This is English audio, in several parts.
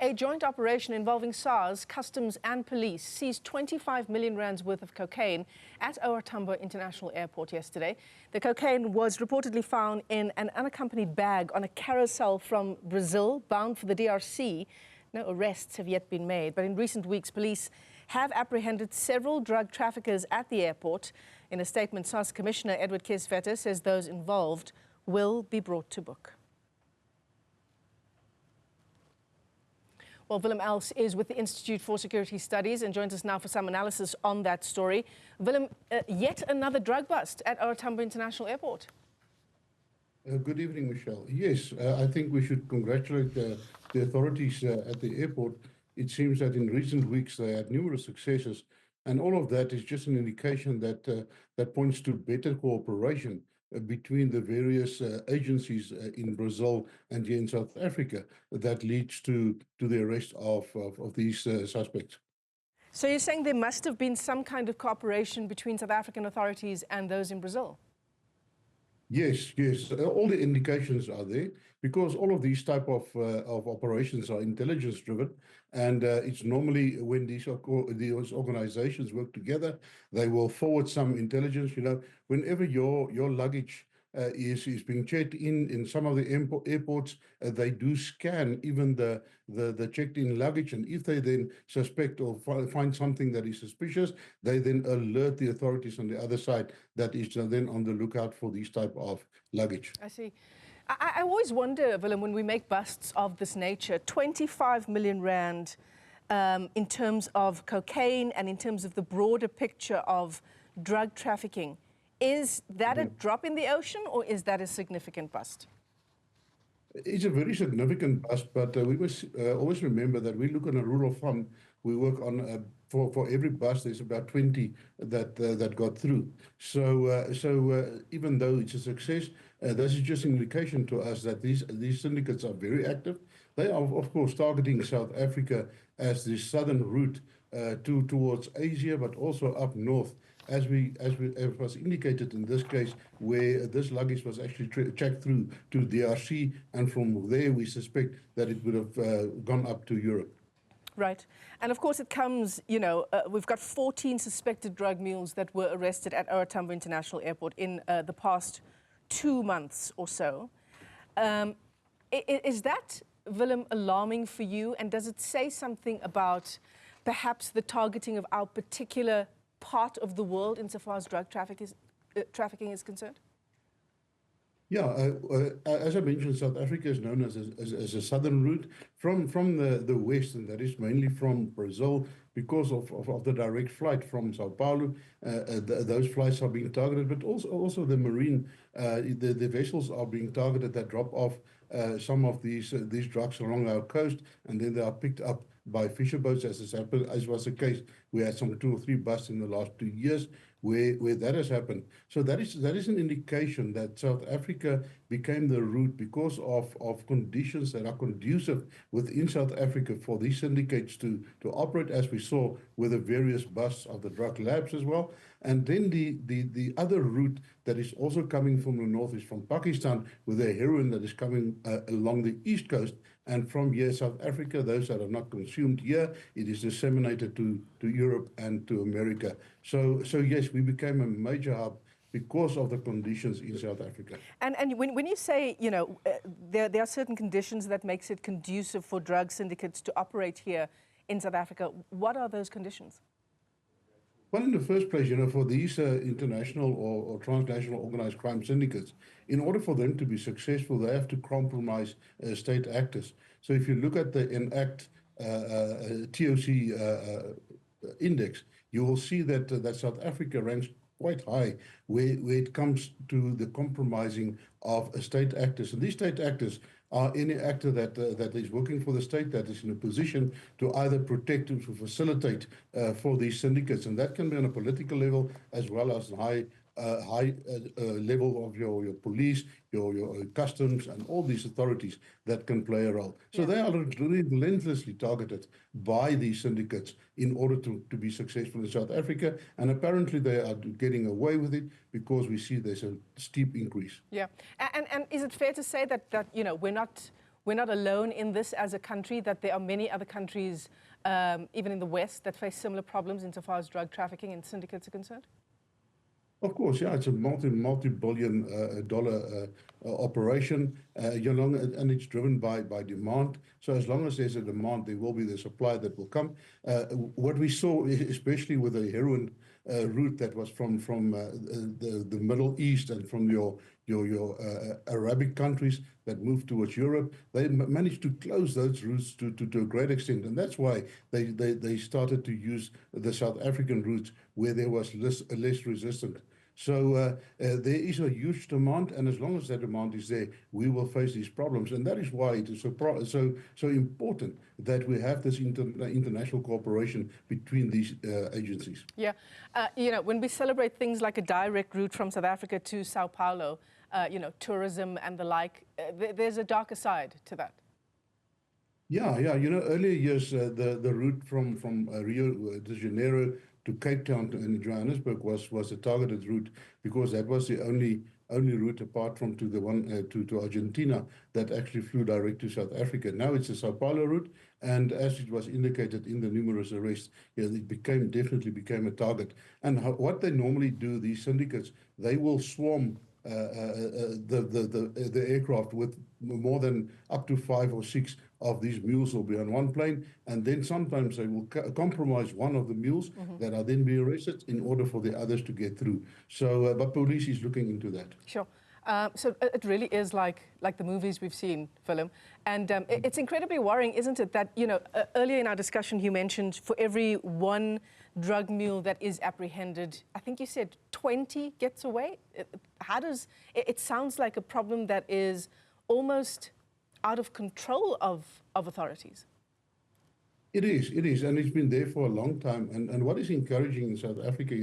A joint operation involving SARS, Customs and police seized 25 million rands worth of cocaine at OR Tambo International Airport yesterday. The cocaine was reportedly found in an unaccompanied bag on a carousel from Brazil, bound for the DRC. No arrests have yet been made, but in recent weeks, police have apprehended several drug traffickers at the airport. In a statement, SARS Commissioner Edward Kesvetter says those involved will be brought to book. Well, Willem Els is with the Institute for Security Studies and joins us now for some analysis on that story. Willem, yet another drug bust at OR Tambo International Airport. Good evening, Michelle. Yes, I think we should congratulate the authorities at the airport. It seems that in recent weeks they had numerous successes, and all of that is just an indication that that points to better cooperation between the various agencies in Brazil and here in South Africa that leads to the arrest of these suspects. So you're saying there must have been some kind of cooperation between South African authorities and those in Brazil? Yes, yes. All the indications are there because all of these type of operations are intelligence driven, and it's normally when these organizations work together, they will forward some intelligence. You know, whenever your luggage is being checked in some of the airports, they do scan even the checked-in luggage, and if they then suspect or find something that is suspicious, they then alert the authorities on the other side that is then on the lookout for these type of luggage. I see. I always wonder, Willem, when we make busts of this nature, 25 million rand in terms of cocaine and in terms of the broader picture of drug trafficking, is that a drop in the ocean or is that a significant bust? It's a very significant bust, but we must always remember that we look on a rule of thumb. We work on for every bust, there's about 20 that got through. So even though it's a success, this is just an indication to us that these syndicates are very active. They are, of course, targeting South Africa as the southern route towards Asia, but also up north, as was indicated in this case, where this luggage was actually checked through to DRC, and from there we suspect that it would have gone up to Europe. Right. And of course it comes, you know, we've got 14 suspected drug mules that were arrested at OR Tambo International Airport in the past 2 months or so. Is that, Willem, alarming for you? And does it say something about perhaps the targeting of our particular part of the world insofar as drug trafficking is concerned? Yeah, as I mentioned, South Africa is known as a southern route from the west, and that is mainly from Brazil because of the direct flight from Sao Paulo. Those flights are being targeted, but also the marine, the vessels are being targeted that drop off some of these drugs along our coast, and then they are picked up by fisher boats, as was the case. We had some 2 or 3 busts in the last 2 years where that has happened. So that is an indication that South Africa became the route because of conditions that are conducive within South Africa for these syndicates to operate, as we saw with the various busts of the drug labs as well. And then the other route that is also coming from the north is from Pakistan, with the heroin that is coming along the east coast. And from here, South Africa, those that are not consumed here, it is disseminated to Europe and to America. So yes, we became a major hub because of the conditions in South Africa. And when you say, you know, there are certain conditions that makes it conducive for drug syndicates to operate here in South Africa, what are those conditions? Well, in the first place, you know, for these international or transnational organized crime syndicates, in order for them to be successful, they have to compromise state actors. So if you look at the ENACT TOC index, you will see that South Africa ranks quite high where it comes to the compromising of state actors. And these state actors are any actor that is working for the state, that is in a position to either protect or to facilitate for these syndicates. And that can be on a political level as well as high level of your police, your customs, and all these authorities that can play a role. So they are relentlessly targeted by these syndicates in order to be successful in South Africa. And apparently they are getting away with it because we see there's a steep increase. Yeah. And is it fair to say that you know, we're we're not alone in this as a country, that there are many other countries, even in the West, that face similar problems insofar as drug trafficking and syndicates are concerned? Of course, yeah, it's a multi-billion dollar operation, and it's driven by demand. So as long as there's a demand, there will be the supply that will come. What we saw, especially with the heroin route that was from the Middle East and from your Arabic countries that moved towards Europe, they managed to close those routes to a great extent, and that's why they started to use the South African routes where there was less resistance. So there is a huge demand, and as long as that demand is there, we will face these problems, and that is why it is so important that we have this international cooperation between these agencies. Yeah, when we celebrate things like a direct route from South Africa to Sao Paulo, tourism and the like, there's a darker side to that. Yeah. Earlier years, the route from Rio de Janeiro to Cape Town in Johannesburg was a targeted route because that was the only route apart from to the one to Argentina that actually flew direct to South Africa. Now it's a Sao Paulo route, and as it was indicated in the numerous arrests, it definitely became a target. And what they normally do, these syndicates, they will swarm the aircraft with more than up to 5 or 6 of these mules will be on one plane, and then sometimes they will compromise one of the mules that are then being arrested in order for the others to get through. So, but police is looking into that. Sure. So it really is like the movies we've seen, Willem, and it's incredibly worrying, isn't it, that, earlier in our discussion you mentioned for every one drug mule that is apprehended, I think you said 20 gets away? It sounds like a problem that is almost out of control of authorities. It is, and it's been there for a long time. And what is encouraging in South Africa,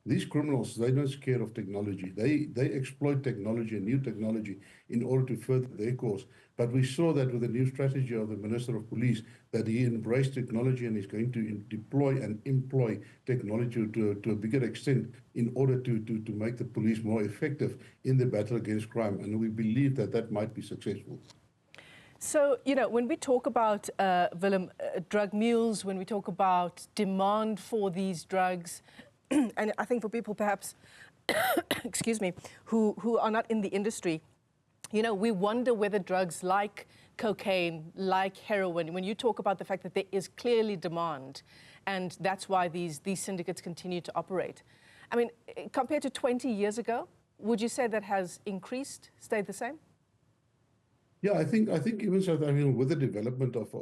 these criminals, they're not scared of technology. They exploit technology and new technology in order to further their cause. But we saw that with the new strategy of the Minister of Police, that he embraced technology and is going to deploy and employ technology to a bigger extent in order to make the police more effective in the battle against crime. And we believe that might be successful. So, when we talk about, Willem, drug mules, when we talk about demand for these drugs, and I think for people perhaps, excuse me, who are not in the industry, we wonder whether drugs like cocaine, like heroin, when you talk about the fact that there is clearly demand, and that's why these syndicates continue to operate. I mean, compared to 20 years ago, would you say that has increased, stayed the same? Yeah, I think even South Africa, with the development of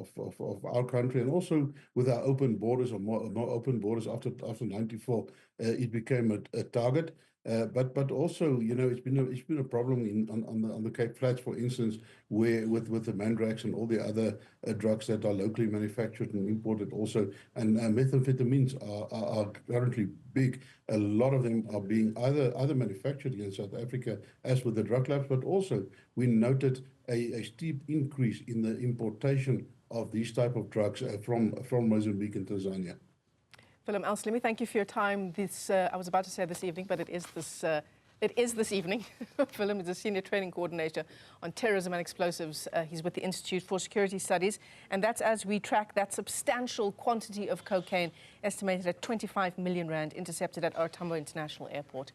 our country, and also with our open borders or more open borders after '94, it became a target. But also, it's been a problem on the Cape Flats, for instance, where with the mandrax and all the other drugs that are locally manufactured and imported also, and methamphetamines are currently big. A lot of them are being either manufactured in South Africa, as with the drug labs, but also we noted a steep increase in the importation of these type of drugs from Mozambique and Tanzania. Willem Els, let me thank you for your time. I was about to say this evening, but it is this evening. Willem is a Senior Training Coordinator on Terrorism and Explosives. He's with the Institute for Security Studies, and that's as we track that substantial quantity of cocaine, estimated at 25 million rand, intercepted at OR Tambo International Airport.